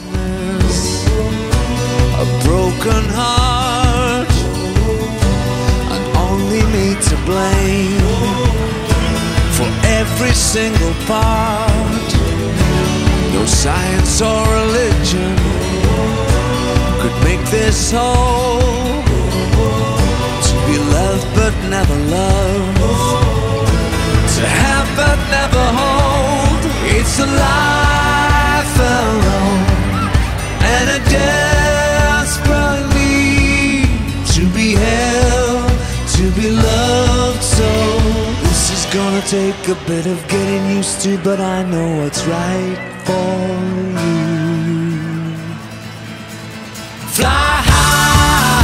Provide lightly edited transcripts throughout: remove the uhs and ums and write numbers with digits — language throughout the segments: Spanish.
sadness, a broken heart, and only me to blame for every single part. No science or religion could make this whole. To be loved but never loved, to have but never hold. It's a life alone and a desperate need to be held, to be loved. So this is gonna take a bit of getting used to, but I know what's right for you. Fly high,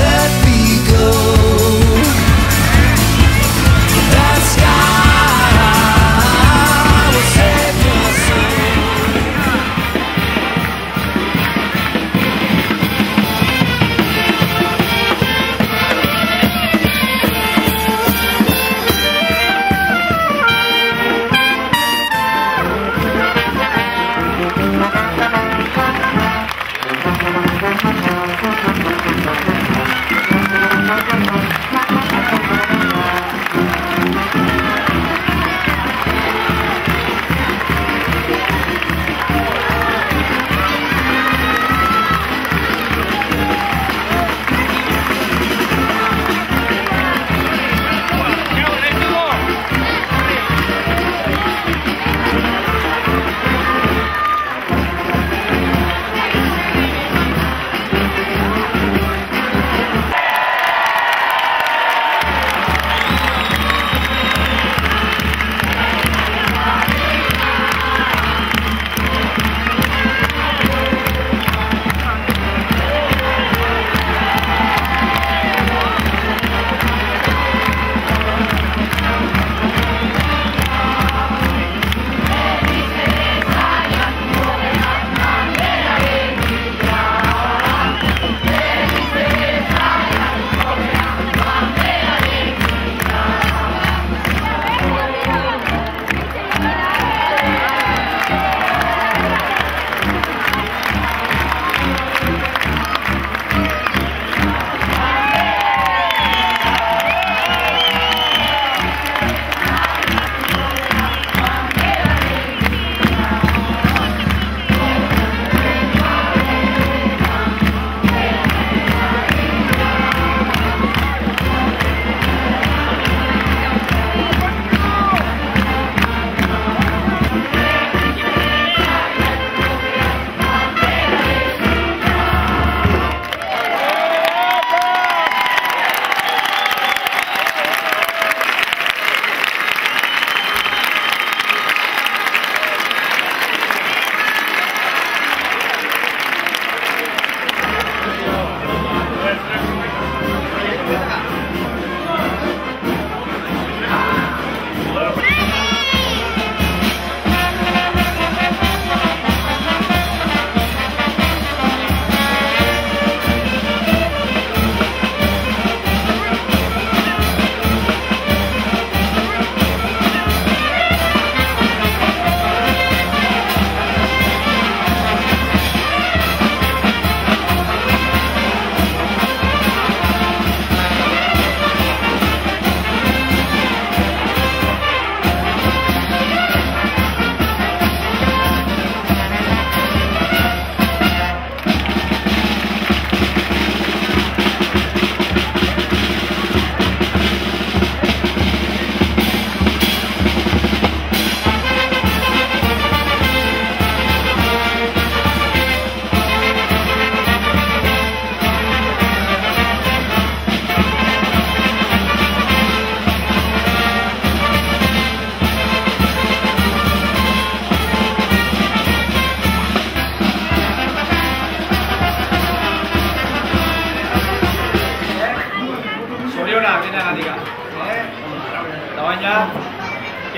let me go. That sky will save your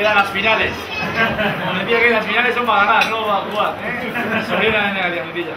quedan las finales. Como decía que las finales son para ganar, no para jugar. Sobrina de negativa, mentilla.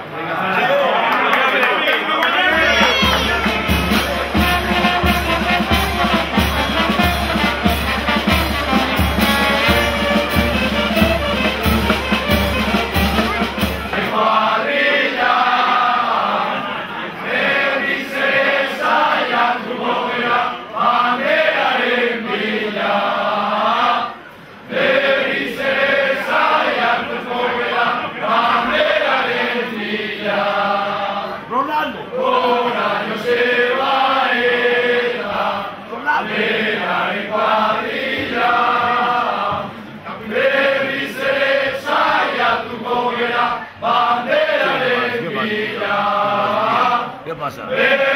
pasa.